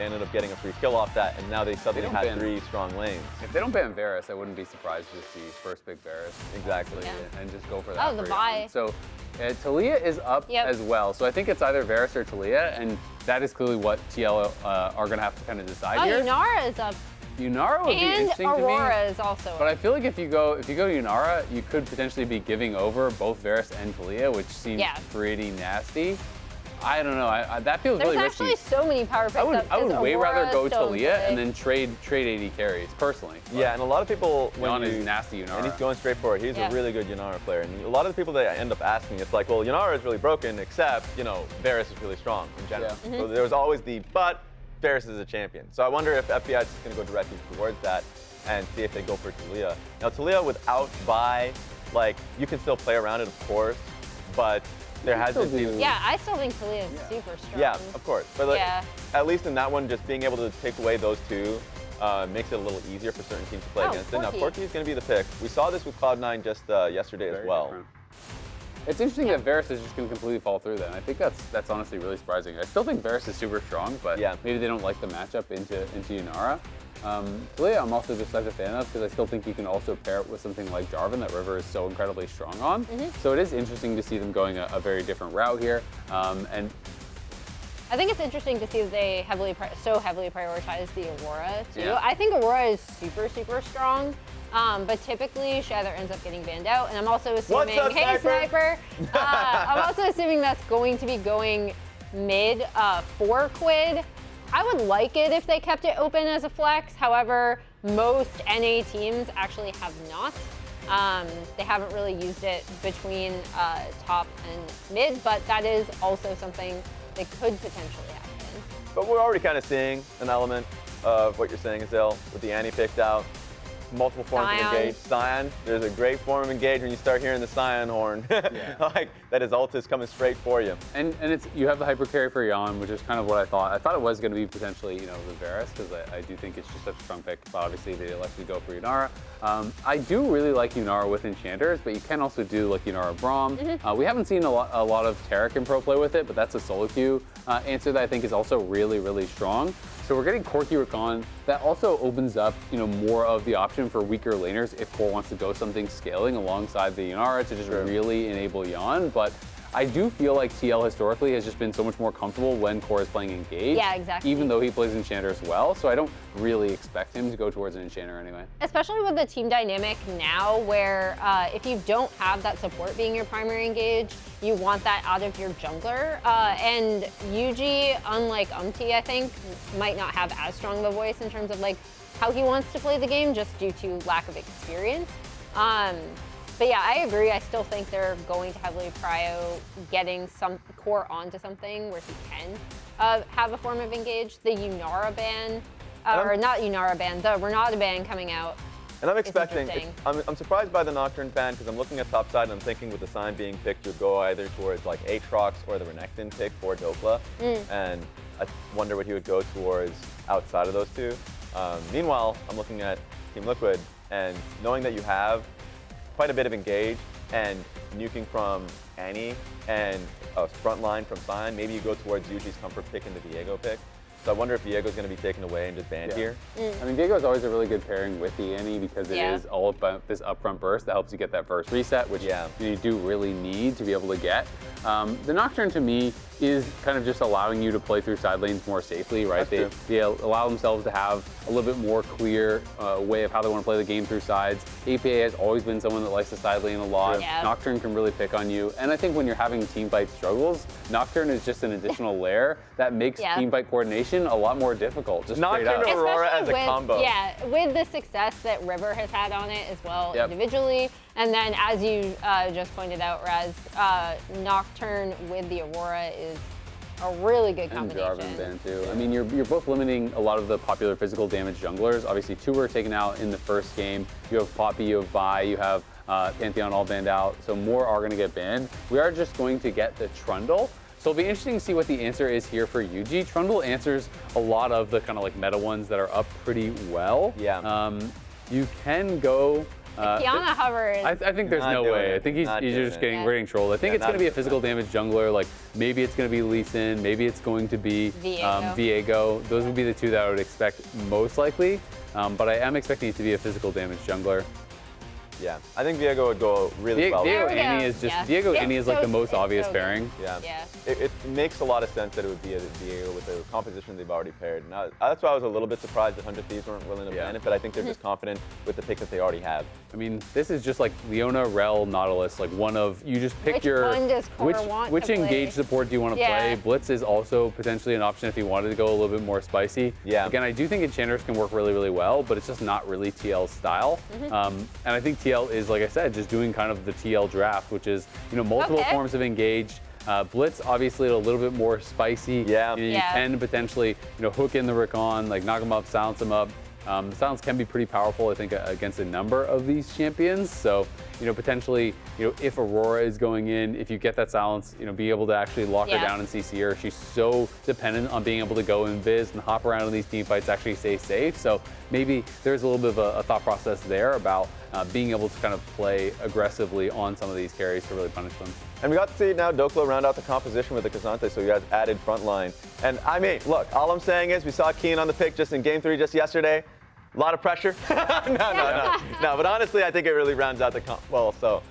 They ended up getting a free kill off that, and now they suddenly had 3 strong lanes. If they don't ban Varus, I wouldn't be surprised to see first pick Varus. Exactly. And just go for that. Oh, the buy. So Talia is up as well. So I think it's either Varus or Talia, and that is clearly what TL are going to have to kind of decide here. Yunara is up. Yunara would be interesting to me. And Aurora is also But I feel like if you go Yunara, you could potentially be giving over both Varus and Talia, which seems pretty nasty. I don't know. That feels really risky. There's actually so many power picks. I would way rather go so Talia and then trade AD carries, personally. Yeah, and a lot of people, Yeon is nasty Yunara. And he's going straight for it. He's a really good Yunara player. And a lot of the people that I end up asking, it's like, well, Yunara is really broken, except, you know, Varus is really strong in general. So there was always the, but Varus is a champion. So I wonder if FBI is just going to go directly towards that and see if they go for Talia. Now, Talia without Vi, like, you can still play around it, of course, but there has to be. Yeah, I still think Talia is super strong. Yeah, of course. But like, at least in that one, just being able to take away those 2 makes it a little easier for certain teams to play against it. Now, Corki is going to be the pick. We saw this with Cloud9 just yesterday as well. It's interesting that Varus is just going to completely fall through then. I think that's honestly really surprising. I still think Varus is super strong, but maybe they don't like the matchup into Yunara. Talia, I'm also just such a fan of because I still think you can also pair it with something like Jarvan that River is so incredibly strong on. So it is interesting to see them going a very different route here. And I think it's interesting to see that they so heavily prioritize the Aurora too. I think Aurora is super, super strong. But typically she either ends up getting banned out, and I'm also assuming, hey Sniper, I'm also assuming that's going to be going mid for Quid. I would like it if they kept it open as a flex. However, most NA teams actually have not. They haven't really used it between top and mid, but that is also something that could potentially happen. But we're already kind of seeing an element of what you're saying, Azil, with the Annie picked out. Multiple forms of engage. Sion, there's a great form of engage when you start hearing the Sion horn. Like, that his ult is coming straight for you. And you have the hyper carry for Yeon, which is kind of what I thought. I thought it was going to be potentially, you know, the Varus, because I do think it's just such a strong pick, but obviously they elected to go for Yunara. I do really like Yunara with Enchanters, but you can also do like Yunara Braum. We haven't seen a lot of Taric in pro play with it, but that's a solo queue answer that I think is also really, really strong. So we're getting Corki Rakan. That also opens up, you know, more of the option for weaker laners if Core wants to go something scaling alongside the Yunara to just really enable Yeon. But I do feel like TL historically has just been so much more comfortable when Core is playing Engage. Yeah, exactly. Even though he plays Enchanter as well. So I don't really expect him to go towards an Enchanter anyway. Especially with the team dynamic now where if you don't have that support being your primary engage, you want that out of your jungler. And Yuuji, unlike Umti, I think, might not have as strong of a voice in terms of like how he wants to play the game just due to lack of experience. But yeah, I agree. I still think they're going to heavily prio getting some Core onto something where he can have a form of engage. The Yunara ban, or not Yunara ban, the Renata ban coming out. And I'm expecting, I'm surprised by the Nocturne ban because I'm looking at top side and I'm thinking with the Sign being picked, you'll go either towards like Aatrox or the Renekton pick for Dopla. And I wonder what he would go towards outside of those 2. Meanwhile, I'm looking at Team Liquid and knowing that you have quite a bit of engage and nuking from Annie and a front line from Sion, maybe you go towards Yuuji's comfort pick and the Viego pick. So I wonder if Viego's going to be taken away and just banned here. I mean, Viego is always a really good pairing with the Annie because it is all about this upfront burst that helps you get that first reset, which you do really need to be able to get. The Nocturne to me is kind of just allowing you to play through side lanes more safely, right? They allow themselves to have a little bit more clear way of how they want to play the game through sides. APA has always been someone that likes to side lane a lot. Nocturne can really pick on you. And I think when you're having team fight struggles, Nocturne is just an additional layer that makes team fight coordination a lot more difficult. Just Nocturne Aurora as a combo. Yeah, with the success that River has had on it as well individually. And then as you just pointed out, Raz, Nocturne with the Aurora is a really good combination. And Jarvan ban too. I mean, you're both limiting a lot of the popular physical damage junglers. Obviously, 2 were taken out in the first game. You have Poppy, you have Vi, you have Pantheon all banned out. So more are going to get banned. We are just going to get the Trundle. So it'll be interesting to see what the answer is here for Yuuji. Trundle answers a lot of the kind of like meta ones that are up pretty well. Yeah. You can go Kiana hovers. I think there's no way. I think he's just getting trolled. I think it's going to be a physical damage jungler. Like maybe it's going to be Lee Sin, maybe it's going to be Viego. Those would be the two that I would expect most likely. But I am expecting it to be a physical damage jungler. Yeah, I think Viego would go really well. Viego Annie is just Viego Annie is like the most obvious pairing. Yeah. It makes a lot of sense that it would be a Viego with the composition they've already paired. Now, that's why I was a little bit surprised that 100 Thieves weren't willing to ban it, but I think they're just confident with the pick that they already have. I mean, this is just like Leona, Rell, Nautilus, like one of, you just pick which engage support do you want to play. Blitz is also potentially an option if you wanted to go a little bit more spicy. Yeah. Again, I do think enchanters can work really, really well, but it's just not really TL's style. And I think TL is, like I said, just doing kind of the TL draft, which is, multiple forms of engage. Blitz, obviously, a little bit more spicy. Yeah. You can potentially, hook in the Rakan, like knock him up, silence him up. The silence can be pretty powerful, I think, against a number of these champions. So, potentially, if Aurora is going in, if you get that silence, be able to actually lock her down and CC her. She's so dependent on being able to go and biz and hop around in these team fights, actually stay safe. So maybe there's a little bit of a thought process there about being able to kind of play aggressively on some of these carries to really punish them. And we got to see now Dokla round out the composition with the Ksante, so you guys added front line. And I mean, look, all I'm saying is we saw Keen on the pick just in Game 3 just yesterday. A lot of pressure. No, but honestly, I think it really rounds out the comp well. So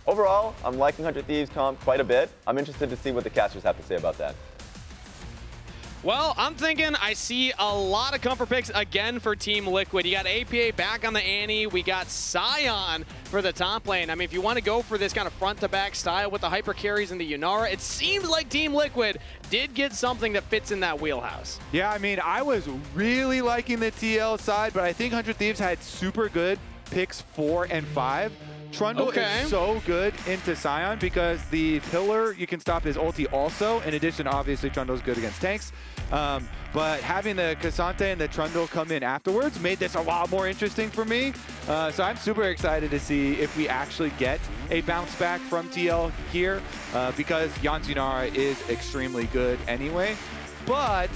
overall, I'm liking 100 Thieves comp quite a bit. I'm interested to see what the casters have to say about that. Well, I'm thinking I see a lot of comfort picks again for Team Liquid. You got APA back on the Annie. We got Sion for the top lane. I mean, if you want to go for this kind of front-to-back style with the hyper carries and the Yurana, it seems like Team Liquid did get something that fits in that wheelhouse. Yeah, I mean, I was really liking the TL side, but I think 100 Thieves had super good picks 4 and 5. Trundle is so good into Sion because the pillar, you can stop his ulti also. In addition, obviously, Trundle's good against tanks. But having the Ksante and the Trundle come in afterwards made this a lot more interesting for me. So I'm super excited to see if we actually get a bounce back from TL here because Yeon's Yurana is extremely good anyway. But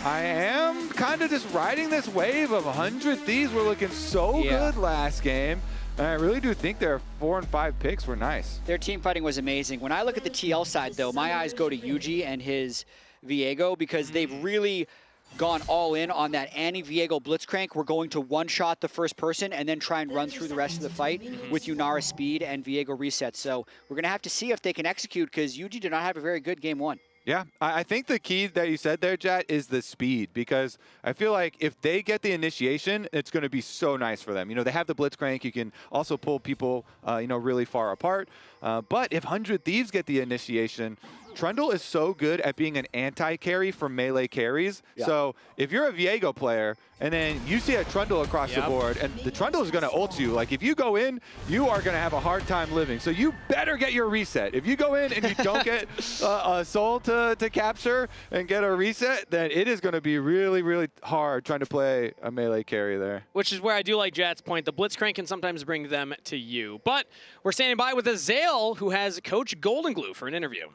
I am kind of just riding this wave of 100 Thieves. We're looking so good last game. And I really do think their 4 and 5 picks were nice. Their team fighting was amazing. When I look at the TL side, though, my eyes go to Yuuji and his Viego because they've really gone all in on that Annie Viego Blitzcrank. We're going to one-shot the first person and then try and run through the rest of the fight with Yurana speed and Viego reset. So we're going to have to see if they can execute because Yuuji did not have a very good game 1. Yeah, I think the key that you said there, Jatt, is the speed, because I feel like if they get the initiation, it's going to be so nice for them. They have the Blitzcrank. You can also pull people, really far apart. But if 100 Thieves get the initiation, Trundle is so good at being an anti-carry for melee carries. Yeah. So if you're a Viego player and then you see a Trundle across the board and the Trundle is going to ult you, like if you go in, you are going to have a hard time living. So you better get your reset. If you go in and you don't get a soul to capture and get a reset, then it is going to be really, really hard trying to play a melee carry there. Which is where I do like Jatt's point. The Blitzcrank can sometimes bring them to you. But we're standing by with Azale, who has Coach Golden Glue for an interview.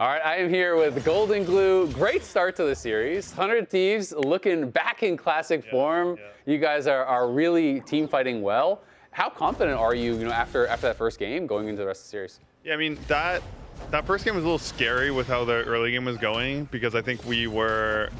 All right, I am here with Golden Glue. Great start to the series. 100 Thieves looking back in classic form. Yeah. You guys are really team fighting well. How confident are you, after that first game going into the rest of the series? Yeah, I mean, that first game was a little scary with how the early game was going because I think we weren't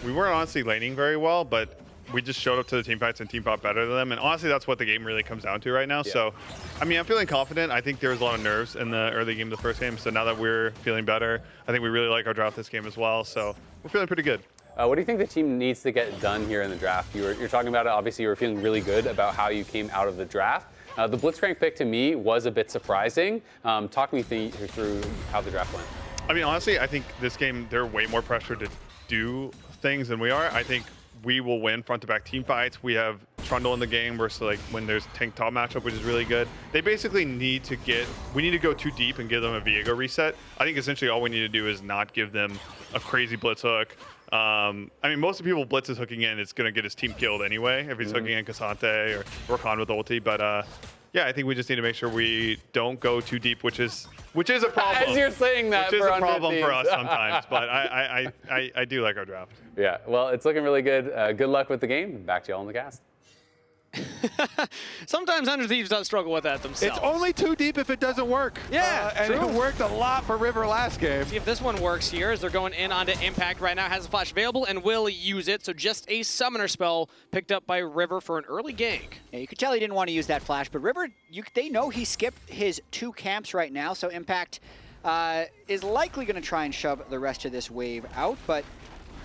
honestly laning very well, but we just showed up to the team fights and team fought better than them. And honestly, that's what the game really comes down to right now. Yeah. So, I mean, I'm feeling confident. I think there was a lot of nerves in the early game of the first game. So now that we're feeling better, I think we really like our draft this game as well. So we're feeling pretty good. What do you think the team needs to get done here in the draft? You're talking about it. Obviously, you were feeling really good about how you came out of the draft. The Blitzcrank pick to me was a bit surprising. Talk me through how the draft went. I mean, honestly, I think this game, they're way more pressure to do things than we are. I think we will win front-to-back team fights. We have Trundle in the game versus like when there's tank top matchup, which is really good. They basically need to go too deep and give them a Viego reset. I think essentially all we need to do is not give them a crazy blitz hook. I mean, most of the people Blitz is hooking in, it's going to get his team killed anyway if he's hooking in Ksante or Rakan with ulti. But yeah, I think we just need to make sure we don't go too deep, which is a problem. As you're saying that, which is a problem for us sometimes. But I do like our draft. Yeah, well, it's looking really good. Good luck with the game. Back to y'all in the cast. Sometimes 100 Thieves does struggle with that themselves. It's only too deep if it doesn't work. Yeah, and it worked a lot for River last game. See if this one works here as they're going in onto Impact right now. Has a flash available and will use it. So just a summoner spell picked up by River for an early gank. Yeah, you could tell he didn't want to use that flash, but River, they know he skipped his 2 camps right now, so Impact is likely going to try and shove the rest of this wave out, but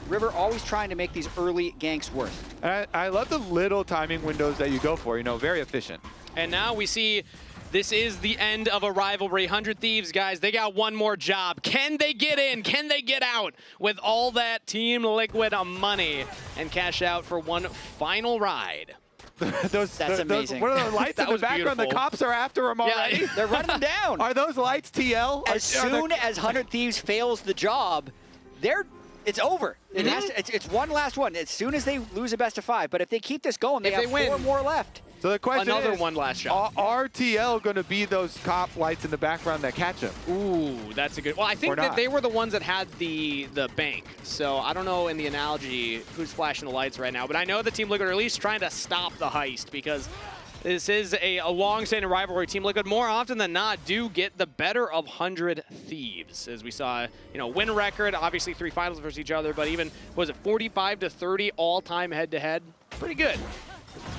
River always trying to make these early ganks work. And I love the little timing windows that you go for, you know, very efficient. And now we see this is the end of a rivalry. 100 Thieves, guys, they got one more job. Can they get in? Can they get out with all that Team Liquid money and cash out for one final ride? That's amazing. What are those lights in the background? Beautiful. The cops are after him already. Yeah, they're running them down. Are those lights TL? As soon as 100 Thieves fails the job, it's over. It's one last one. As soon as they lose a best of 5, but if they keep this going, they have 4 more left. So the question Another is, one last shot. Are TL going to be those cop lights in the background that catch him? Ooh, that's a good. Well, I think that they were the ones that had the bank. So I don't know in the analogy who's flashing the lights right now, but I know the Team Liquid are at least trying to stop the heist because this is a long-standing rivalry. Team Liquid, more often than not, do get the better of 100 Thieves. As we saw, win record, obviously 3 finals versus each other, but even, was it 45-30 all-time head-to-head? Pretty good.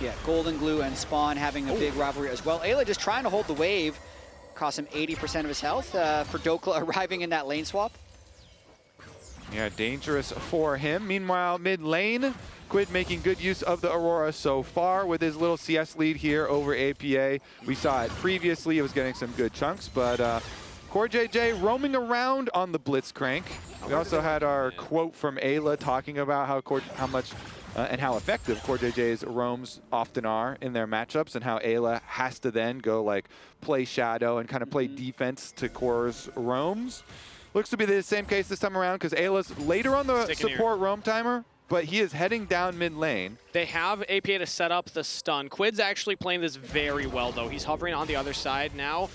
Yeah, Golden Glue and Spawn having a big rivalry as well. Eyla just trying to hold the wave. Cost him 80% of his health for Dokla arriving in that lane swap. Yeah, dangerous for him. Meanwhile, mid lane, Quid making good use of the Aurora so far with his little CS lead here over APA. We saw it previously. It was getting some good chunks, but CoreJJ roaming around on the Blitzcrank. We also had our quote from Eyla talking about how much and how effective CoreJJ's roams often are in their matchups, and how Eyla has to then go like play shadow and kind of play defense to Core's roams. Looks to be the same case this time around because Ayla's later on the support roam timer, but he is heading down mid lane. They have APA to set up the stun. Quid's actually playing this very well, though. He's hovering on the other side now.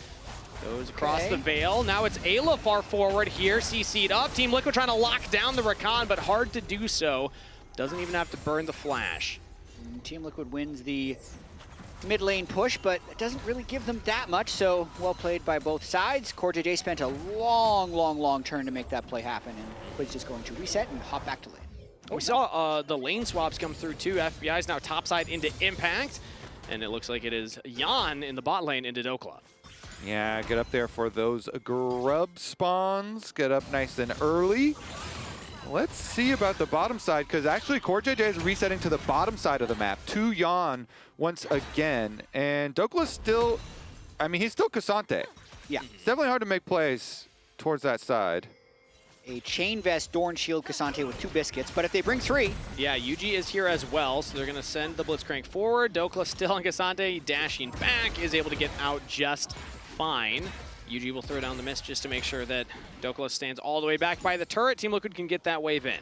Goes across the veil. Now it's Eyla far forward here, CC'd up. Team Liquid trying to lock down the Rakan, but hard to do so. Doesn't even have to burn the flash. Team Liquid wins the mid lane push, but it doesn't really give them that much, so well played by both sides. CoreJJ spent a long turn to make that play happen, and Quid's just going to reset and hop back to lane. We saw the lane swaps come through too. FBI is now topside into Impact, and it looks like it is Yeon in the bot lane into Dokla. Yeah, get up there for those grub spawns. Get up nice and early. Let's see about the bottom side, because actually CoreJJ is resetting to the bottom side of the map, to Yeon once again. And Dokla's still, I mean, he's still Ksante. Yeah. It's definitely hard to make plays towards that side. A Chain Vest, Dorn Shield, Ksante with 2 biscuits, but if they bring 3... Yeah, Yuuji is here as well, so they're going to send the Blitzcrank forward. Dokla still on Ksante, dashing back, is able to get out just fine. Yuuji will throw down the mist just to make sure that Dokla stands all the way back by the turret. Team Liquid can get that wave in.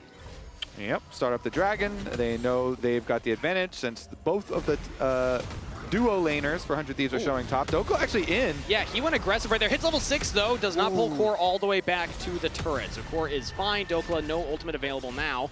Yep, start up the dragon. They know they've got the advantage since both of the duo laners for 100 Thieves are showing top. Dokla actually in. Yeah, he went aggressive right there. Hits level 6 though, does not pull Core all the way back to the turret. So Core is fine. Dokla, no ultimate available now,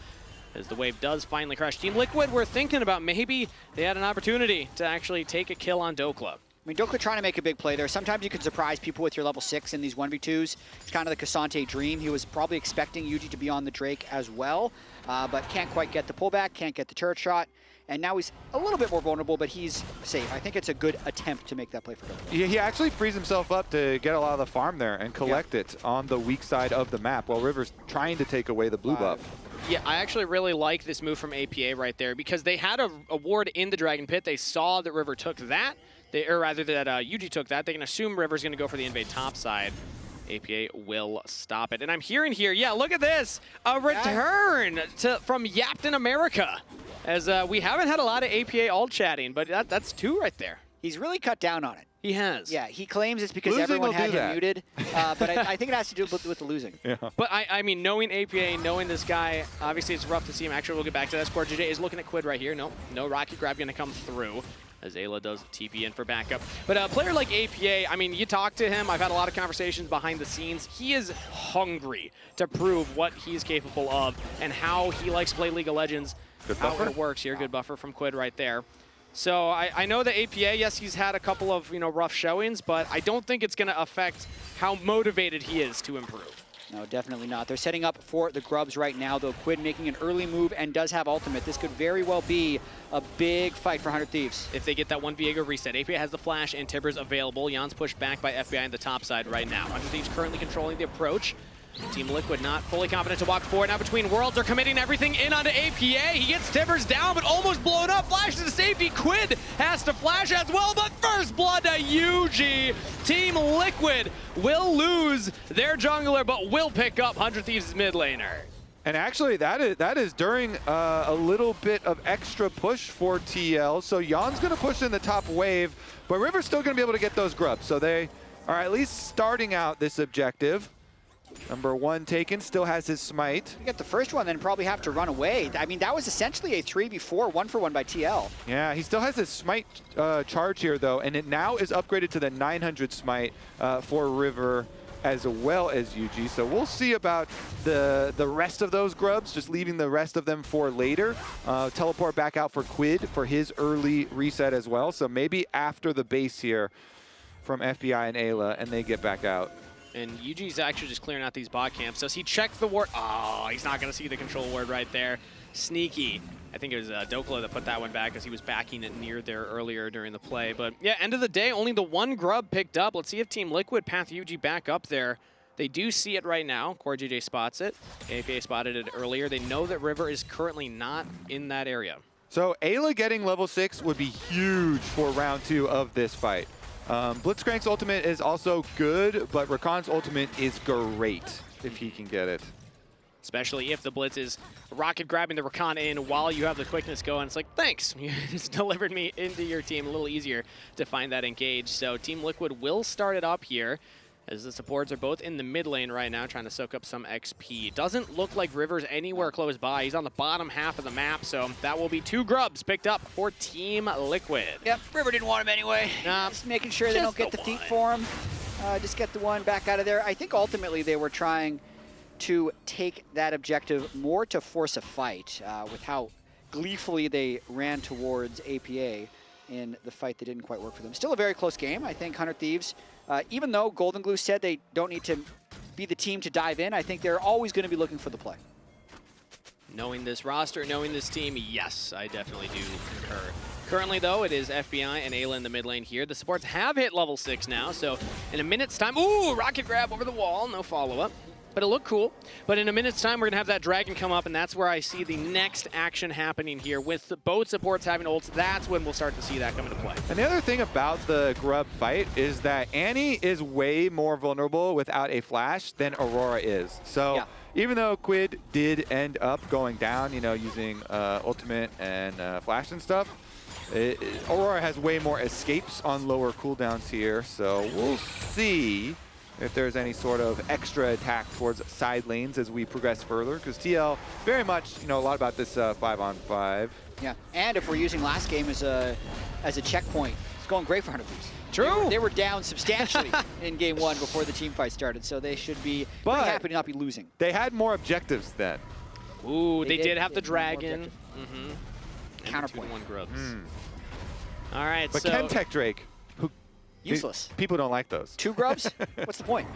as the wave does finally crash. Team Liquid, we're thinking about maybe they had an opportunity to actually take a kill on Dokla. I mean, Dokla trying to make a big play there. Sometimes you can surprise people with your level 6 in these 1v2s. It's kind of the Ksante dream. He was probably expecting Yuuji to be on the Drake as well, but can't quite get the pullback, can't get the turret shot. And now he's a little bit more vulnerable, but he's safe. I think it's a good attempt to make that play for Dokla. He actually frees himself up to get a lot of the farm there and collect it on the weak side of the map, while River's trying to take away the blue buff. Yeah, I actually really like this move from APA right there, because they had a ward in the Dragon Pit. They saw that River took that. Or rather that Yuuji took that. They can assume River's going to go for the invade top side. APA will stop it. And I'm hearing here, yeah, look at this. A return from Yapton America. As we haven't had a lot of APA alt chatting, but that's 2 right there. He's really cut down on it. He has. Yeah, he claims it's because Losing everyone had him that. muted, but I think it has to do with the losing. Yeah. But I mean, knowing APA, knowing this guy, obviously it's rough to see him. Actually, we'll get back to that. CoreJJ is looking at Quid right here. No rocket grab going to come through, as Eyla does TP in for backup. But a player like APA, I mean, you talk to him. I've had a lot of conversations behind the scenes. He is hungry to prove what he's capable of and how he likes to play League of Legends. Good how buffer. it works here. Good buffer from Quid right there. So I know the APA, yes, he's had a couple of rough showings, but I don't think it's going to affect how motivated he is to improve. No, definitely not. They're setting up for the Grubs right now, though. Quid making an early move and does have ultimate. This could very well be a big fight for 100 Thieves. If they get that one Viego reset, APA has the flash and Tibbers available. Yeon's pushed back by FBI on the top side right now. 100 Thieves currently controlling the approach. Team Liquid not fully confident to walk forward. Now between worlds, they're committing everything in onto APA. He gets Tibbers down, but almost blown up. Flash to safety. Quid has to flash as well, but first blood to Yuuji. Team Liquid will lose their jungler, but will pick up 100 Thieves' mid laner. And actually, that is during a little bit of extra push for TL. So Yeon's going to push in the top wave, but River's still going to be able to get those grubs. So they are at least starting out this objective. Number 1 taken, still has his smite. You get the first one, then probably have to run away. I mean, that was essentially a 3v4, 1-for-1 by TL. Yeah, he still has his smite charge here, though, and it now is upgraded to the 900 smite for River as well as Yuuji. So we'll see about the rest of those grubs, just leaving the rest of them for later. Teleport back out for Quid for his early reset as well. So maybe after the base here from FBI and Eyla, and they get back out. And Yuuji's actually just clearing out these bot camps. Does he check the ward? Oh, he's not going to see the control ward right there. Sneaky. I think it was Dokla that put that one back because he was backing it near there earlier during the play. But yeah, end of the day, only the one grub picked up. Let's see if Team Liquid path Yuuji back up there. They do see it right now. CoreJJ spots it. APA spotted it earlier. They know that River is currently not in that area. So Eyla getting level 6 would be huge for round 2 of this fight. Blitzcrank's ultimate is also good, but Rakan's ultimate is great if he can get it. Especially if the Blitz is rocket grabbing the Rakan in while you have the quickness going. It's like, thanks, you just delivered me into your team. A little easier to find that engage. So Team Liquid will start it up here, as the supports are both in the mid lane right now trying to soak up some XP. Doesn't look like River's anywhere close by. He's on the bottom half of the map, so that will be 2 grubs picked up for Team Liquid. Yep, River didn't want him anyway. Nah, just making sure they don't get the feet for him. Just get the one back out of there. I think ultimately they were trying to take that objective more to force a fight with how gleefully they ran towards APA in the fight that didn't quite work for them. Still a very close game. I think 100 Thieves, even though Golden Glue said they don't need to be the team to dive in, I think they're always going to be looking for the play. Knowing this roster, knowing this team, yes, I definitely do concur. Currently, though, it is FBI and Eyla in the mid lane here. The supports have hit level 6 now, so in a minute's time, ooh, rocket grab over the wall, no follow-up. But it looked cool. But in a minute's time, we're going to have that dragon come up, and that's where I see the next action happening here. With both supports having ults, that's when we'll start to see that come into play. And the other thing about the Grub fight is that Annie is way more vulnerable without a flash than Aurora is. So yeah, even though Quid did end up going down, you know, using ultimate and flash and stuff, Aurora has way more escapes on lower cooldowns here. So we'll see if there's any sort of extra attack towards side lanes as we progress further, because TL very much, you know, a lot about this 5-on-5. Yeah, and if we're using last game as a checkpoint, it's going great for 100 Thieves. True. They were down substantially in game 1 before the team fight started, so they should be pretty happy to not be losing. They had more objectives then. Ooh, they did have the dragon. Counterpoint. 1 Grubs. All right, but so Chemtech Drake, who useless. People don't like those. 2 grubs? What's the point?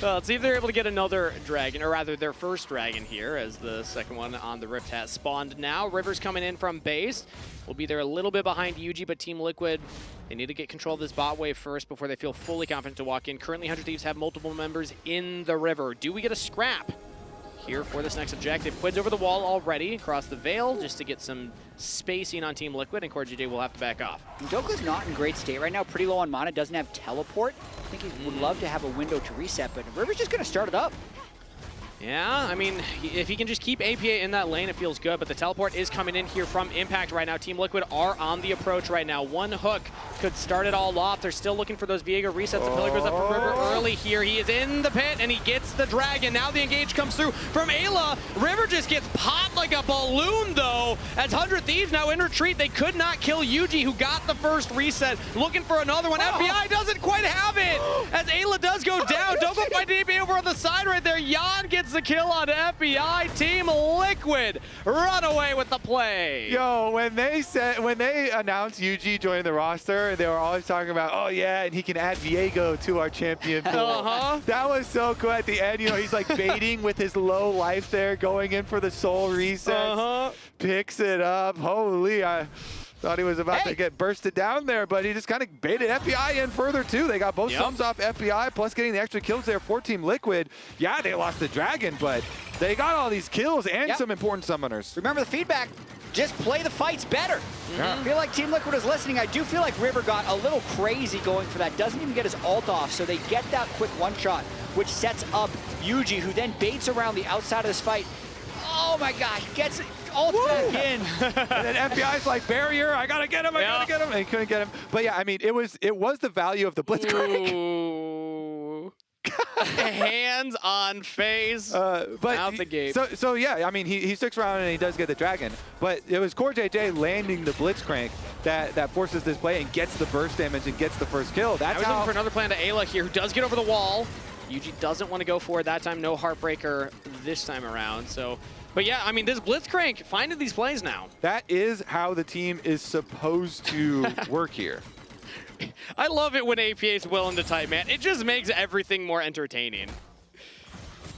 Well, let's see if they're able to get another dragon, or rather their first dragon here, as the second one on the Rift has spawned now. River's coming in from base. Will be there a little bit behind Yuuji, but Team Liquid, they need to get control of this bot wave first before they feel fully confident to walk in. Currently, 100 Thieves have multiple members in the river. Do we get a scrap here for this next objective? Quid's over the wall already, across the Veil, just to get some spacing on Team Liquid, and CoreJJ will have to back off. Dokla's not in great state right now, pretty low on mana, doesn't have teleport. I think he would love to have a window to reset, but River's just going to start it up. Yeah, I mean, if he can just keep APA in that lane, it feels good, but the teleport is coming in here from Impact right now. Team Liquid are on the approach right now. One hook could start it all off. They're still looking for those Viego resets. The pillar goes up for River early here. He is in the pit, and he gets the dragon. Now the engage comes through from Eyla. River just gets popped like a balloon, though, as 100 Thieves now in retreat. They could not kill Yuuji, who got the first reset. Looking for another one. FBI doesn't quite have it, as Eyla does go down. Don't go find APA over on the side right there. Yeon gets the kill on FBI. Team Liquid run away with the play. Yo, when they announced Yuuji joining the roster, they were always talking about, oh yeah, and he can add Viego to our champion pool. That was so cool at the end. You know, he's like baiting with his low life there, going in for the soul reset. Picks it up. Holy, I thought he was about to get bursted down there, but he just kind of baited FBI in further too. They got both sums off FBI, plus getting the extra kills there for Team Liquid. Yeah, they lost the Dragon, but they got all these kills and some important summoners. Remember the feedback, just play the fights better. I feel like Team Liquid is listening. I do feel like River got a little crazy going for that. Doesn't even get his ult off, so they get that quick one-shot, which sets up Yuuji, who then baits around the outside of this fight. Oh my God, he gets it. Ultimate in. And then FBI's like, barrier, I gotta get him, I gotta get him. And he couldn't get him. But yeah, I mean, it was the value of the Blitzcrank. Hands on face, but out the gate. So yeah, I mean, he sticks around and he does get the Dragon. But it was CoreJJ landing the Blitzcrank that forces this play and gets the burst damage and gets the first kill. That's I was looking for another plan to Eyla here, who does get over the wall. Yuuji doesn't want to go for it that time. No Heartbreaker this time around. So. But yeah, I mean, this Blitzcrank finding these plays now. That is how the team is supposed to work here. I love it when APA is willing to type, man. It just makes everything more entertaining.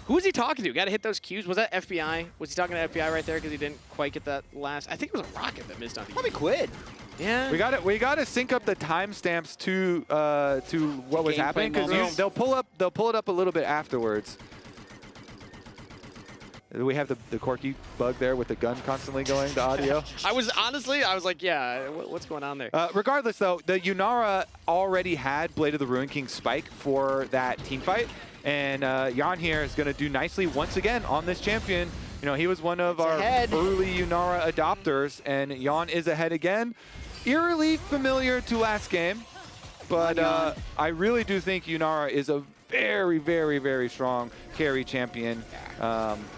Who was he talking to? Got to hit those cues. Was that FBI? Was he talking to FBI right there because he didn't quite get that last? I think it was a rocket that missed on the. Probably Quid. Yeah. We got to sync up the timestamps to what was happening, because they'll pull it up a little bit afterwards. We have the Corki bug there with the gun constantly going, the audio. I was like, yeah, what's going on there? Regardless, though, the Yurana already had Blade of the Ruin King spike for that team fight, and Yeon here is going to do nicely once again on this champion. You know, he was one of our early Yurana adopters, and Yeon is ahead again. Eerily familiar to last game, but I really do think Yurana is a very, very, very strong carry champion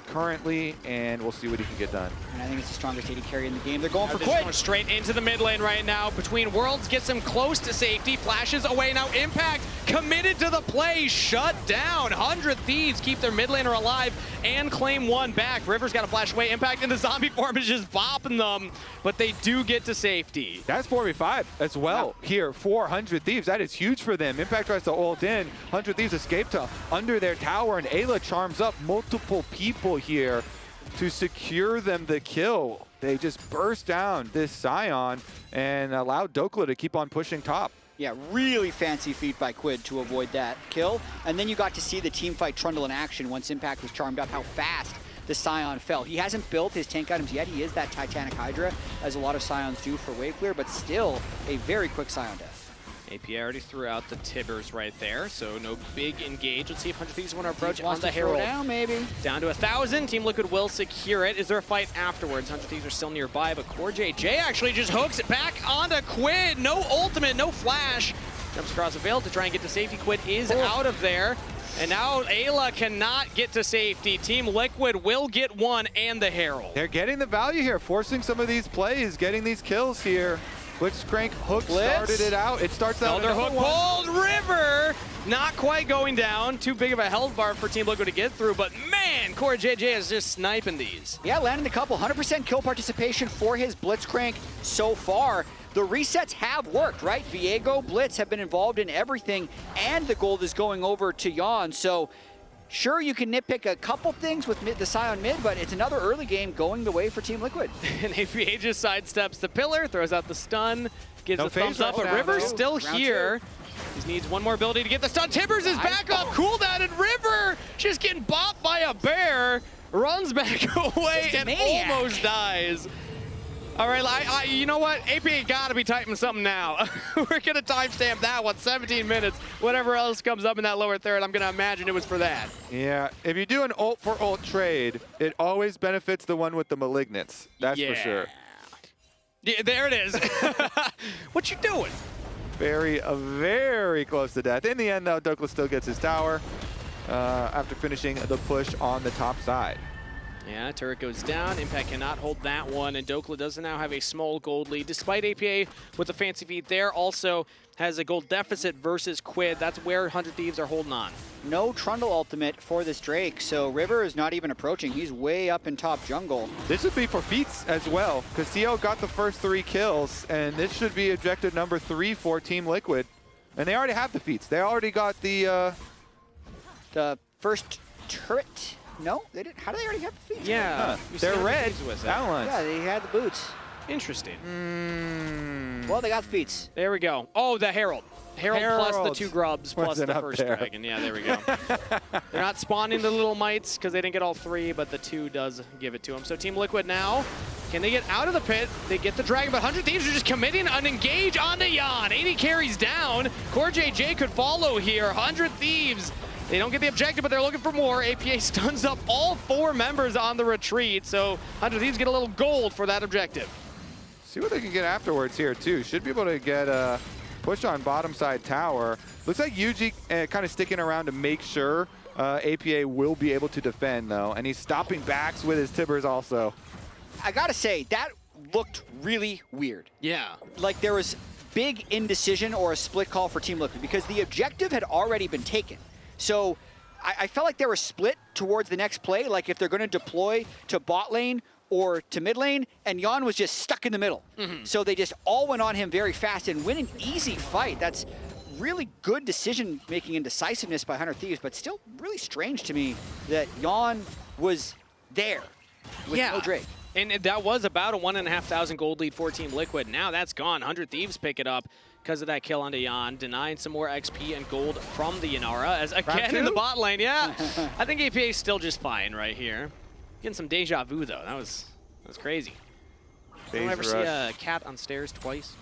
currently, and we'll see what he can get done. And I think it's the strongest AD carry in the game. They're going for Quid. Quid. Straight into the mid lane right now. Between Worlds, gets him close to safety. Flashes away now. Impact committed to the play. Shut down. 100 Thieves keep their mid laner alive and claim one back. River's got to flash away. Impact in the zombie form is just bopping them, but they do get to safety. That's 4v5 as well here for 100 Thieves. That is huge for them. Impact tries to ult in. 100 Thieves escape to under their tower, and Eyla charms up multiple people here to secure them the kill. They just burst down this Sion and allowed Dokla to keep on pushing top. Yeah, really fancy feat by Quid to avoid that kill. And then you got to see the team fight Trundle in action once Impact was charmed up, how fast the Sion fell. He hasn't built his tank items yet. He is that Titanic Hydra, as a lot of Sions do for wave clear, but still a very quick Sion death. AP already threw out the Tibbers right there, so no big engage. Let's see if 100 Thieves want to approach on the Herald. Down, maybe. Down to 1,000. Team Liquid will secure it. Is there a fight afterwards? 100 Thieves are still nearby, but CoreJJ actually just hooks it back onto Quid. No ultimate, no flash. Jumps across the veil to try and get to safety. Quid is out of there. And now Eyla cannot get to safety. Team Liquid will get one and the Herald. They're getting the value here, forcing some of these plays, getting these kills here. Blitzcrank hook started it out. It starts out Elder hook pulled. River not quite going down. Too big of a health bar for Team Liquid to get through, but man, CoreJJ is just sniping these. Yeah, landing a couple. 100% kill participation for his Blitzcrank so far. The resets have worked, right? Viego, Blitz have been involved in everything, and the gold is going over to Yeon. So sure, you can nitpick a couple things with the Sion mid, but it's another early game going the way for Team Liquid. And APA just sidesteps the pillar, throws out the stun, gives a thumbs up, but River's still here. He needs one more ability to get the stun. Tibbers is back up, cooldown, and River just getting bopped by a bear, runs back away and almost dies. All right, you know what? APA got to be typing something now. We're going to timestamp that one, 17 minutes. Whatever else comes up in that lower third, I'm going to imagine it was for that. Yeah, if you do an ult for ult trade, it always benefits the one with the malignants. That's for sure. Yeah, there it is. What you doing? Very close to death. In the end, though, Dokla still gets his tower after finishing the push on the top side. Yeah, turret goes down. Impact cannot hold that one, and Dokla does now have a small gold lead, despite APA with the fancy feet there. Also has a gold deficit versus Quid. That's where 100 Thieves are holding on. No Trundle ultimate for this Drake, so River is not even approaching. He's way up in top jungle. This would be for feats as well, because Sion got the first 3 kills, and this should be objective number 3 for Team Liquid. And they already have the feats. They already got the first turret. No, they didn't. How do they already have the feats? Yeah, they're red. Yeah, they had the boots. Interesting. Well, they got the feats. There we go. Oh, the Herald. Herald plus the 2 Grubs plus the first there? dragon. Yeah, there we go. They're not spawning the little mites because they didn't get all 3, but the 2 does give it to them. So Team Liquid now, can they get out of the pit? They get the dragon, but 100 Thieves are just committing an engage on the Yeon. 80 carries down. CoreJJ could follow here. 100 Thieves. They don't get the objective, but they're looking for more. APA stuns up all 4 members on the retreat, so 100 Thieves get a little gold for that objective. See what they can get afterwards here, too. Should be able to get a push on bottom side tower. Looks like Yuuji kind of sticking around to make sure APA will be able to defend, though. And he's stopping backs with his Tibbers also. I gotta say, that looked really weird. Yeah. Like there was big indecision or a split call for Team Liquid because the objective had already been taken. So I felt like they were split towards the next play, like if they're gonna deploy to bot lane or to mid lane, and Yeon was just stuck in the middle. So they just all went on him very fast and win an easy fight. That's really good decision making and decisiveness by 100 Thieves, but still really strange to me that Yeon was there with no Drake. And that was about a 1,500 gold lead for Team Liquid. Now that's gone. 100 Thieves pick it up because of that kill onto Yeon, denying some more XP and gold from the Yurana. As again in the bot lane, yeah. I think APA is still just fine right here. Getting some deja vu though. That was crazy. Don't ever see a cat on stairs twice.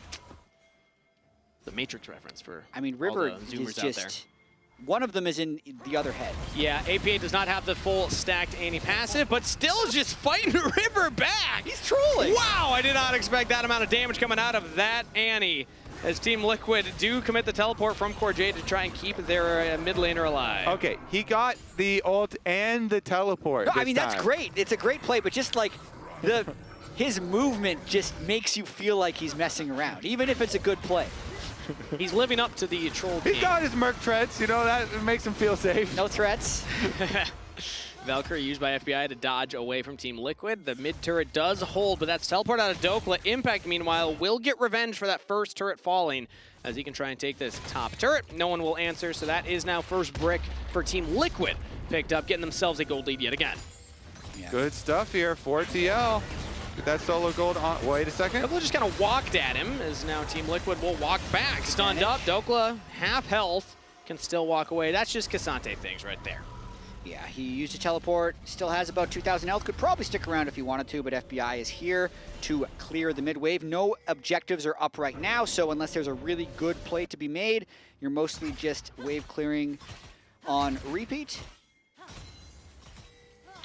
The Matrix reference for River all the Zoomers is just, out there. One of them is in the other head. Yeah, APA does not have the full stacked anti-passive, but still is just fighting River back. He's trolling. Wow, I did not expect that amount of damage coming out of that Annie. As Team Liquid do commit the teleport from CoreJJ to try and keep their mid laner alive. Okay, he got the ult and the teleport. No, I mean, that's great. It's a great play, but just like his movement just makes you feel like he's messing around, even if it's a good play. He's living up to the troll He's got his Merc treads, you know, that makes him feel safe. No threats. Valkyrie used by FBI to dodge away from Team Liquid. The mid turret does hold, but that's teleport out of Dokla. Impact, meanwhile, will get revenge for that first turret falling as he can try and take this top turret. No one will answer, so that is now first brick for Team Liquid. Picked up, getting themselves a gold lead yet again. Yeah. Good stuff here for TL. Get that solo gold on. Wait a second. Dokla just kind of walked at him, as now Team Liquid will walk back. Stunned up, Dokla, half health, can still walk away. That's just Ksante things right there. Yeah, he used a teleport, still has about 2,000 health, could probably stick around if he wanted to, but FBI is here to clear the mid wave. No objectives are up right now, so unless there's a really good play to be made, you're mostly just wave clearing on repeat.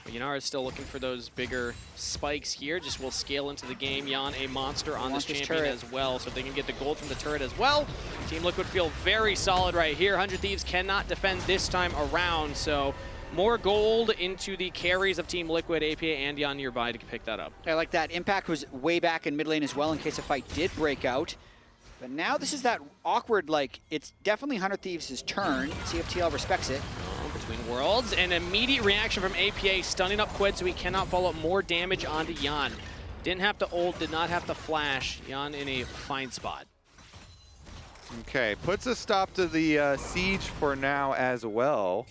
Yurana is still looking for those bigger spikes here. Just will scale into the game. Yeon, a monster on this champion as well, so if they can get the gold from the turret as well. Team Liquid feel very solid right here. 100 Thieves cannot defend this time around, so more gold into the carries of Team Liquid, APA and Yeon nearby to pick that up. I like that. Impact was way back in mid lane as well in case a fight did break out. But now this is that awkward, like, it's definitely 100 Thieves' turn. See if TL respects it. Between worlds, an immediate reaction from APA, stunning up Quid so he cannot follow up more damage onto Yeon. Didn't have to ult, did not have to flash. Yeon in a fine spot. Okay, puts a stop to the siege for now as well.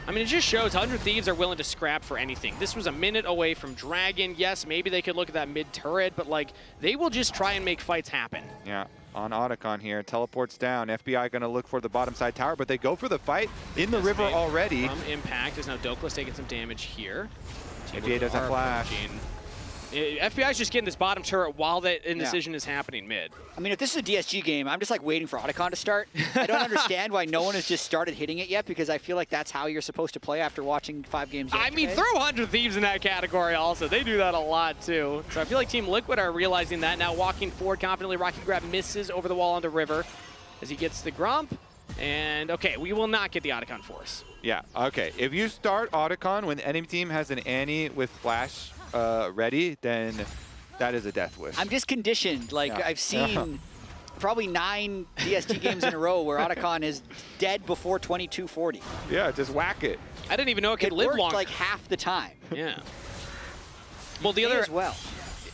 I mean, it just shows 100 Thieves are willing to scrap for anything. This was a minute away from Dragon. Yes, maybe they could look at that mid turret, but like, they will just try and make fights happen. Yeah, on Otacon here, teleports down. FBI gonna look for the bottom side tower, but they go for the fight in the river already. From Impact is now Dokla's taking some damage here. FBI doesn't flash. FBI is just getting this bottom turret while the indecision is happening mid. I mean, if this is a DSG game, I'm just like waiting for Otacon to start. I don't understand why no one has just started hitting it yet, because I feel like that's how you're supposed to play after watching 5 games yesterday. I mean, throw 100 Thieves in that category also. They do that a lot too. So I feel like Team Liquid are realizing that now, walking forward confidently. Rocky Grab misses over the wall onto River as he gets the Grump. And okay, we will not get the Otacon Force. Yeah, okay. If you start Otacon when the enemy team has an Annie with flash ready, then that is a death wish. I'm just conditioned. Like, I've seen probably 9 DST games in a row where Otacon is dead before 2240. Yeah, just whack it. I didn't even know it could live worked long. like half the time. Yeah. Well, the other as well.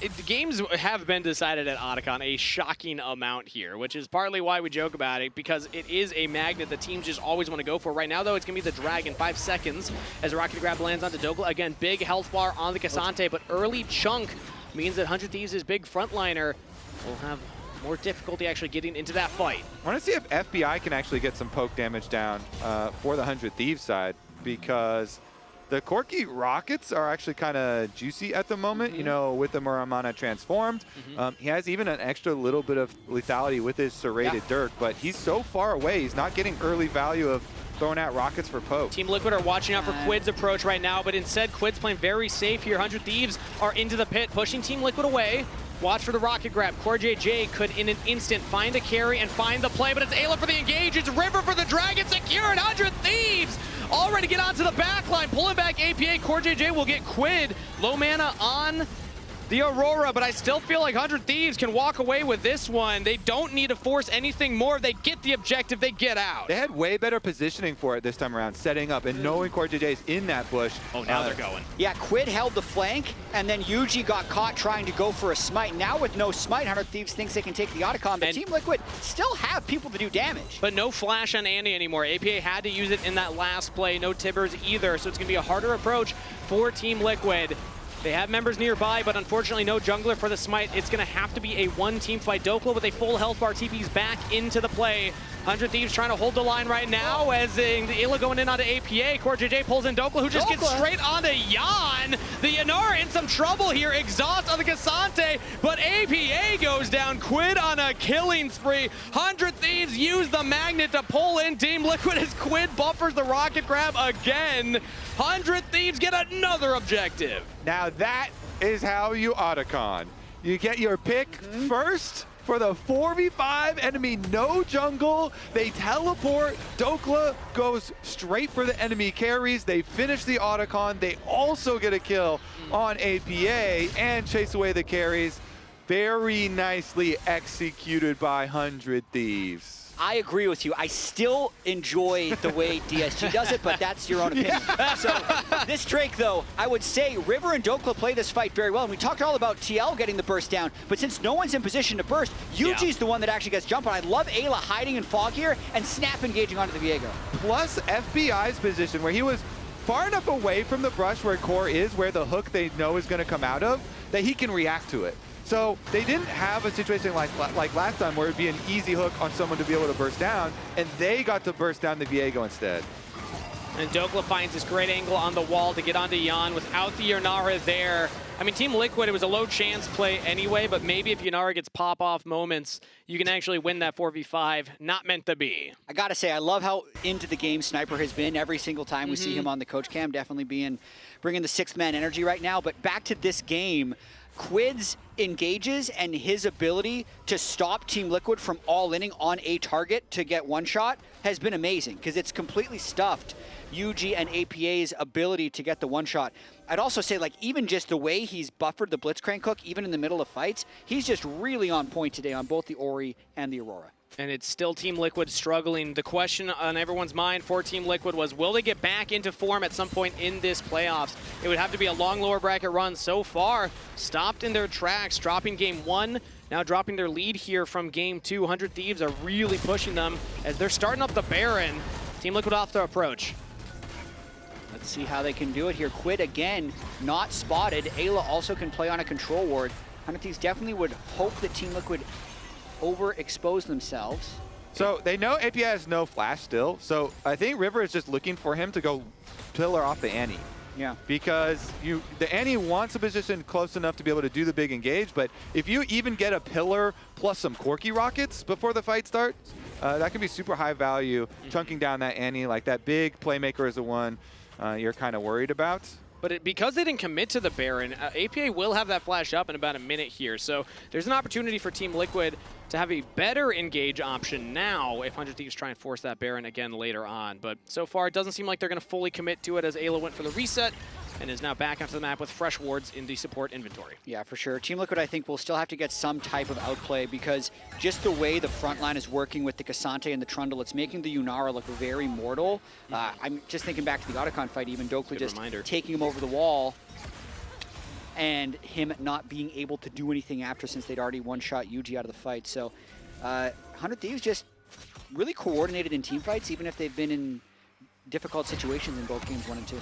The games have been decided at Otacon a shocking amount here, which is partly why we joke about it, because it is a magnet that teams just always want to go for. Right now, though, it's going to be the Dragon. 5 seconds as a rocket grab lands onto Dokla. Again, big health bar on the Ksante, but early chunk means that 100 Thieves' big frontliner will have more difficulty actually getting into that fight. I want to see if FBI can actually get some poke damage down for the 100 Thieves side, because the Corki rockets are actually kind of juicy at the moment, you know, with the Muramana transformed. He has even an extra little bit of lethality with his serrated Dirk, but he's so far away, he's not getting early value of throwing out rockets for poke. Team Liquid are watching out for Quid's approach right now, but instead Quid's playing very safe here. 100 Thieves are into the pit, pushing Team Liquid away. Watch for the rocket grab. CoreJJ could in an instant find a carry and find the play, but it's Eyla for the engage. It's River for the Dragon, secured. 100 Thieves already get onto the backline, pulling back APA. CoreJJ will get Quid. Low mana on the Aurora, but I still feel like 100 Thieves can walk away with this one. They don't need to force anything more. They get the objective, they get out. They had way better positioning for it this time around, setting up and knowing CoreJJ's in that bush. Oh, now they're going. Yeah, Quid held the flank, and then Yuuji got caught trying to go for a smite. Now with no smite, 100 Thieves thinks they can take the Otacon, but Team Liquid still have people to do damage. But no flash on Annie anymore. APA had to use it in that last play. No Tibbers either, so it's going to be a harder approach for Team Liquid. They have members nearby, but unfortunately no jungler for the smite. It's going to have to be a one-team fight. Dokla with a full health bar TPs back into the play. 100 Thieves trying to hold the line right now as the Eyla going in onto APA. CoreJJ pulls in Dokla, who just gets straight onto Yeon. The Yurana in some trouble here. Exhaust on the Ksante, but APA goes down. Quid on a killing spree. 100 Thieves use the magnet to pull in Team Liquid as Quid buffers the rocket grab again. 100 Thieves get another objective. Now that is how you Otacon. You get your pick first for the 4v5 enemy, no jungle. They teleport. Dokla goes straight for the enemy carries. They finish the Otacon. They also get a kill on APA and chase away the carries. Very nicely executed by 100 Thieves. I agree with you. I still enjoy the way DSG does it, but that's your own opinion. So this Drake, though, I would say River and Dokla play this fight very well. And we talked all about TL getting the burst down, but since no one's in position to burst, Yuuji's the one that actually gets jump on. I love Eyla hiding in fog here and snap engaging onto the Viego. Plus FBI's position where he was far enough away from the brush where Core is, where the hook they know is going to come out of, that he can react to it. So they didn't have a situation like last time where it'd be an easy hook on someone to be able to burst down, and they got to burst down the Viego instead. And Dokla finds this great angle on the wall to get onto Yeon without the Yurana there. I mean, Team Liquid, it was a low chance play anyway, but maybe if Yurana gets pop-off moments, you can actually win that 4v5. Not meant to be. I gotta say, I love how into the game Sniper has been every single time we see him on the coach cam. Definitely bringing the sixth-man energy right now. But back to this game, Quid's engages and his ability to stop Team Liquid from all-inning on a target to get one shot has been amazing because it's completely stuffed Yuuji and APA's ability to get the one shot. I'd also say, like, even just the way he's buffered the Blitzcrank hook, even in the middle of fights, he's just really on point today on both the Ori and the Aurora. And it's still Team Liquid struggling. The question on everyone's mind for Team Liquid was, will they get back into form at some point in this playoffs? It would have to be a long lower bracket run. So far, stopped in their tracks, dropping game 1, now dropping their lead here from game 2. 100 Thieves are really pushing them as they're starting up the Baron. Team Liquid off their approach. Let's see how they can do it here. Quid again, not spotted. Eyla also can play on a control ward. 100 Thieves definitely would hope that Team Liquid overexpose themselves. So they know API has no flash still, so I think River is just looking for him to go pillar off the Annie. Yeah. Because the Annie wants a position close enough to be able to do the big engage, but if you even get a pillar plus some Corki rockets before the fight starts, that can be super high value, chunking down that Annie. Like that big playmaker is the one you're kind of worried about. But because they didn't commit to the Baron, APA will have that flash up in about a minute here. So there's an opportunity for Team Liquid to have a better engage option now if 100 Thieves try and force that Baron again later on. But so far, it doesn't seem like they're going to fully commit to it as Eyla went for the reset and is now back onto the map with fresh wards in the support inventory. Yeah, for sure. Team Liquid, I think, will still have to get some type of outplay because just the way the front line is working with the Ksante and the Trundle, it's making the Yurana look very mortal. I'm just thinking back to the Otacon fight, even Dokla just taking him over the wall and him not being able to do anything after since they'd already one-shot Yuuji out of the fight. So 100 Thieves just really coordinated in team fights, even if they've been in difficult situations in both games 1 and 2.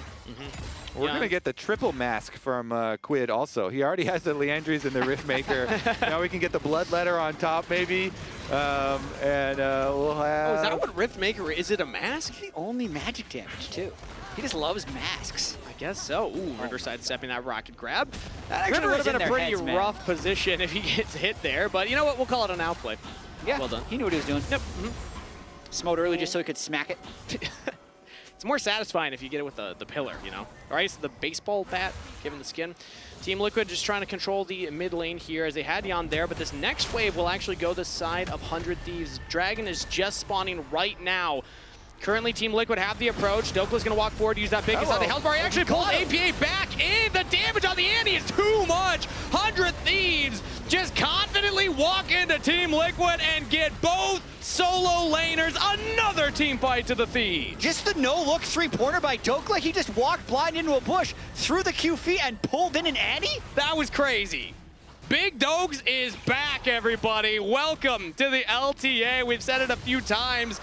We're going to get the triple mask from Quid also. He already has the Leandries and the Riftmaker. Now we can get the Bloodletter on top maybe. And we'll have... Oh, is that what Riftmaker is? It a mask? It's the only magic damage too. He just loves masks. I guess so. Ooh, Riverside stepping that rocket grab. That actually would have been in a their pretty heads, man. rough position if he gets hit there. But you know what? We'll call it an outplay. Yeah, well done. He knew what he was doing. Yep. Smote early just so he could smack it. It's more satisfying if you get it with the pillar, you know? Or I guess the baseball bat, given the skin. Team Liquid just trying to control the mid lane here as they had Yeon there, but this next wave will actually go the side of 100 Thieves. Dragon is just spawning right now. Currently, Team Liquid have the approach. Dokla's going to walk forward, use that big Ksante health bar. He actually pulls APA back in. The damage on the Annie is too much. 100 Thieves just confidently walk into Team Liquid and get both solo laners. Another team fight to the Thieves. Just the no-look three-pointer by Dokla. He just walked blind into a bush, threw the Q feet, and pulled in an Annie? That was crazy. Big Dogs is back, everybody. Welcome to the LTA. We've said it a few times.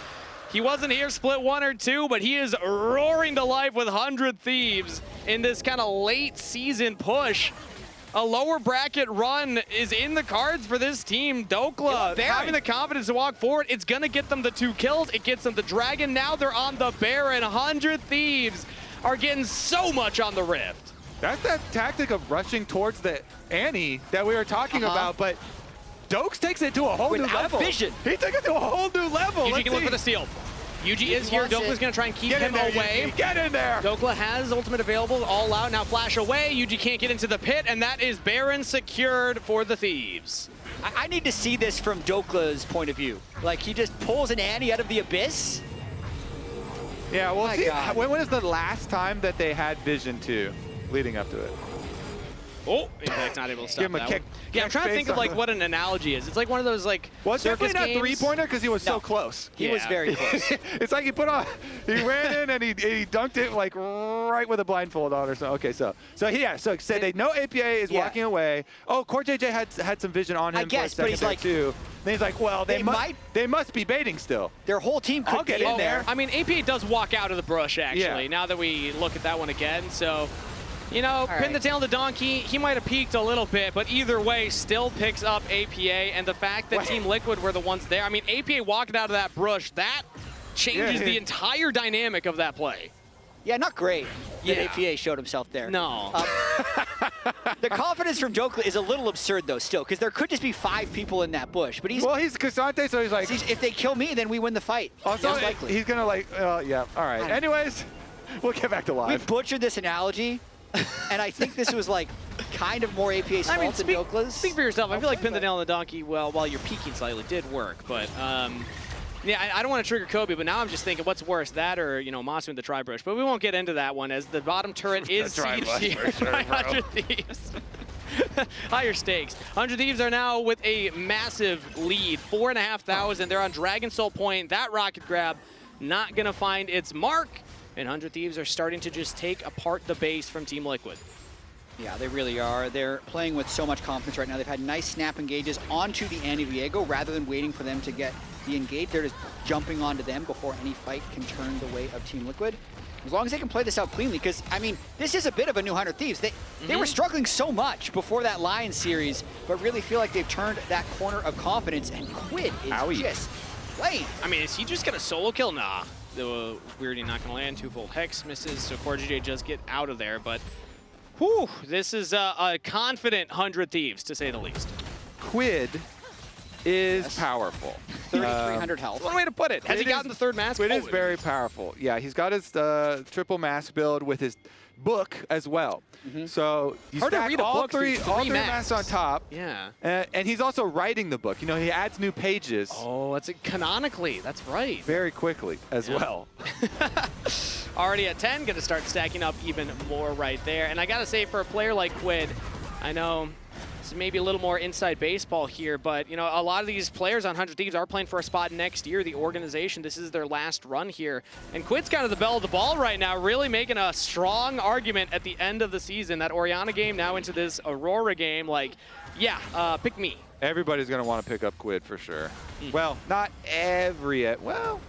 He wasn't here split 1 or 2, but he is roaring to life with 100 Thieves in this kind of late season push. A lower bracket run is in the cards for this team. Dokla having the confidence to walk forward. It's going to get them the 2 kills. It gets them the Dragon. Now they're on the Baron. 100 Thieves are getting so much on the Rift. That's that tactic of rushing towards the Annie that we were talking about, but Dokes takes it to a whole new level. Vision. He took it to a whole new level. Yuuji can look for the steal. Yuuji is here. Dokla's going to try and keep him away. Yuuji. Get in there. Dokla has ultimate available, all out. Now flash away. Yuuji can't get into the pit, and that is Baron secured for the Thieves. I need to see this from Dokla's point of view. Like, he just pulls an Annie out of the abyss. Yeah, we'll see. When was the last time that they had Vision 2 leading up to it? Oh, Impact's not able to stop Give him a that kick. one. Yeah, I'm trying to think of like what an analogy is. It's like one of those like definitely not games. three-pointer because he was so close. He was very close. It's like he ran in and he dunked it like right with a blindfold on or so. Okay, so they know APA is walking away. Oh, CoreJJ had some vision on him for a second there too. Then he's like, well, they must be baiting still. Their whole team could get in there. I mean, APA does walk out of the brush actually. Now that we look at that one again, so. You know, pin the tail of the donkey, he might have peaked a little bit, but either way, still picks up APA, and the fact that Team Liquid were the ones there, I mean, APA walking out of that brush, that changes the entire dynamic of that play. Yeah, not great that APA showed himself there. No. The confidence from Dokla is a little absurd, though, still, because there could just be 5 people in that bush, but he's... Well, he's Ksante, so he's like... If they kill me, then we win the fight. Also, he's going to like... yeah, all right. Anyways, we'll get back to live. We butchered this analogy. And I think this was like kind of more APA's fault than Dokla's. Speak for yourself. I feel like pin the nail on the donkey, well, while you're peeking slightly, did work. But yeah, I don't want to trigger Kobe, but now I'm just thinking, what's worse, that or Masu in the tri-brush? But we won't get into that one as the bottom turret is sieged here by 100 Thieves. Higher stakes. 100 Thieves are now with a massive lead, 4,500. They're on Dragon Soul Point. That rocket grab not gonna find its mark. And 100 Thieves are starting to just take apart the base from Team Liquid. Yeah, they really are. They're playing with so much confidence right now. They've had nice snap engages onto the Annie Viego rather than waiting for them to get the engage. They're just jumping onto them before any fight can turn the way of Team Liquid. As long as they can play this out cleanly, because, I mean, this is a bit of a new 100 Thieves. They were struggling so much before that Lion series, but really feel like they've turned that corner of confidence, and Quid is just playing. I mean, is he just going to solo kill? Nah. The Weirdie not going to land. 2-fold Hex misses, so CoreJJ just get out of there. But, whew, this is a confident 100 Thieves, to say the least. Quid is powerful. 3,300 health. One way to put it. Has he gotten the third mask? Quid is very powerful. Yeah, he's got his triple mask build with his book as well. So you Hard to stack read a all book through three three masks on top. Yeah. And he's also writing the book. You know, he adds new pages Oh, that's canonically. That's right. very quickly as well. Already at 10, gonna start stacking up even more right there. And I gotta say, for a player like Quid, I know this is maybe a little more inside baseball here, but you know, a lot of these players on 100 Thieves are playing for a spot next year. The organization, this is their last run here. And Quid's kind of the belle of the ball right now, really making a strong argument at the end of the season. That Orianna game now into this Aurora game, like, yeah, pick me. Everybody's going to want to pick up Quid for sure. Well, not well.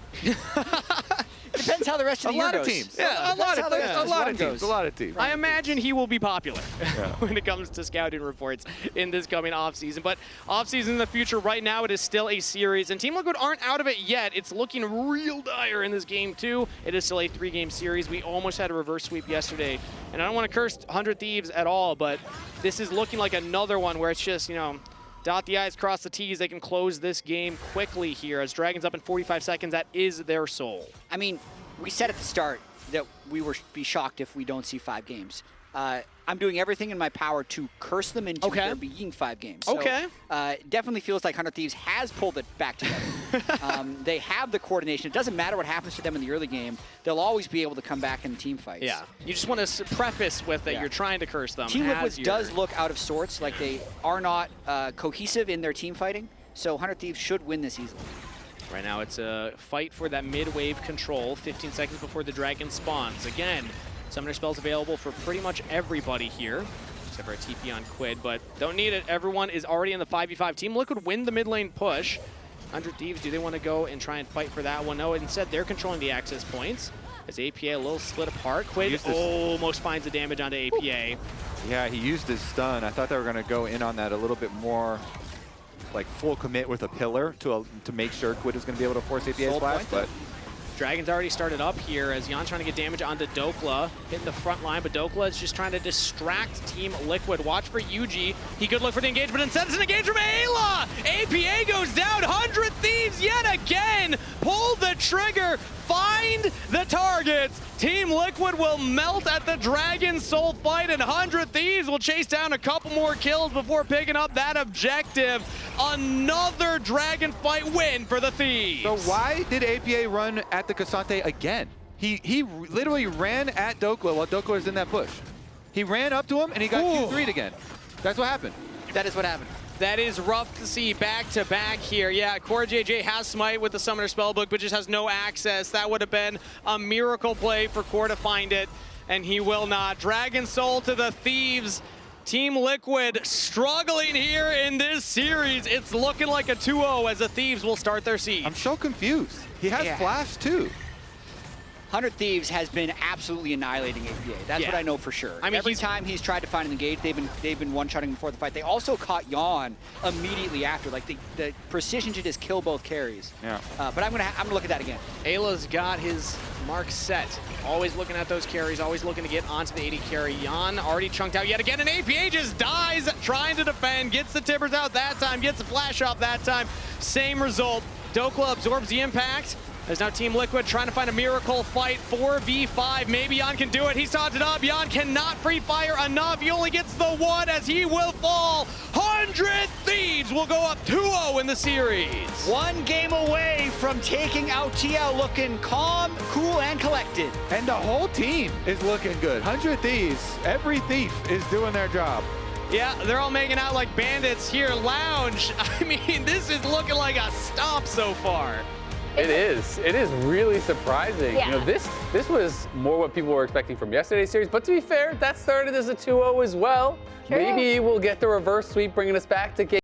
Depends how the rest of the year goes. Yeah, a lot of teams. I imagine he will be popular when it comes to scouting reports in this coming offseason. But offseason in the future, right now, it is still a series. And Team Liquid aren't out of it yet. It's looking real dire in this game, too. It is still a 3-game series. We almost had a reverse sweep yesterday. And I don't want to curse 100 Thieves at all, but this is looking like another one where it's just, you know, dot the I's, cross the T's. They can close this game quickly here as Dragon's up in 45 seconds. That is their soul. I mean, we said at the start that we would be shocked if we don't see 5 games. I'm doing everything in my power to curse them into there being 5 games. So, definitely feels like 100 Thieves has pulled it back together. They have the coordination. It doesn't matter what happens to them in the early game. They'll always be able to come back in team fights. Yeah. You just want to preface with that you're trying to curse them. Team Liquid does look out of sorts, like they are not cohesive in their team fighting. So 100 Thieves should win this easily. Right now it's a fight for that mid-wave control, 15 seconds before the Dragon spawns. Again, Summoner spells available for pretty much everybody here, except for a TP on Quid, but don't need it. Everyone is already in the 5v5. Team Liquid win the mid lane push. 100 Thieves, do they want to go and try and fight for that one? No, instead they're controlling the access points. As APA a little split apart. Quid almost finds the damage onto APA. Yeah, he used his stun. I thought they were going to go in on that a little bit more, like full commit with a pillar to make sure Quid is going to be able to force APA splash, but Dragon's already started up here as Yeon trying to get damage onto Dokla, hitting the front line, but Dokla is just trying to distract Team Liquid. Watch for Yuuji. He could look for the engagement, instead it's an engagement from Eyla! APA goes down, 100 Thieves yet again! Pull the trigger, find the targets! Team Liquid will melt at the Dragon Soul fight, and 100 Thieves will chase down a couple more kills before picking up that objective. Another Dragon fight win for the Thieves. So why did APA run at the Ksante again? He literally ran at Dokla while Dokla was in that push. He ran up to him and he got Q3'd again. That's what happened. That is what happened. That is rough to see back to back here. Yeah, CoreJJ has Smite with the Summoner Spellbook, but just has no access. That would have been a miracle play for Core to find it, and he will not. Dragon Soul to the Thieves. Team Liquid struggling here in this series. It's looking like a 2-0 as the Thieves will start their siege. I'm so confused. He has Flash too. 100 Thieves has been absolutely annihilating APA. That's what I know for sure. I mean, every time he's tried to find an engage, they've been one-shotting before the fight. They also caught Yeon immediately after. Like the precision to just kill both carries. Yeah. But I'm gonna look at that again. Ayla's got his mark set. Always looking at those carries, always looking to get onto the AD carry. Yeon already chunked out yet again, and APA just dies trying to defend. Gets the tippers out that time, gets the flash off that time. Same result. Dokla absorbs the impact. There's now Team Liquid trying to find a miracle fight, 4v5. Maybe Yeon can do it. He's taunted up. Yeon cannot free fire enough. He only gets the one as he will fall. 100 Thieves will go up 2-0 in the series. 1 game away from taking out TL, looking calm, cool, and collected. And the whole team is looking good. 100 Thieves, every thief is doing their job. Yeah, they're all making out like bandits here. Lounge, I mean, this is looking like a stomp so far. It is. It is really surprising. Yeah. You know, this was more what people were expecting from yesterday's series. But to be fair, that started as a 2-0 as well. True. Maybe we'll get the reverse sweep, bringing us back to game.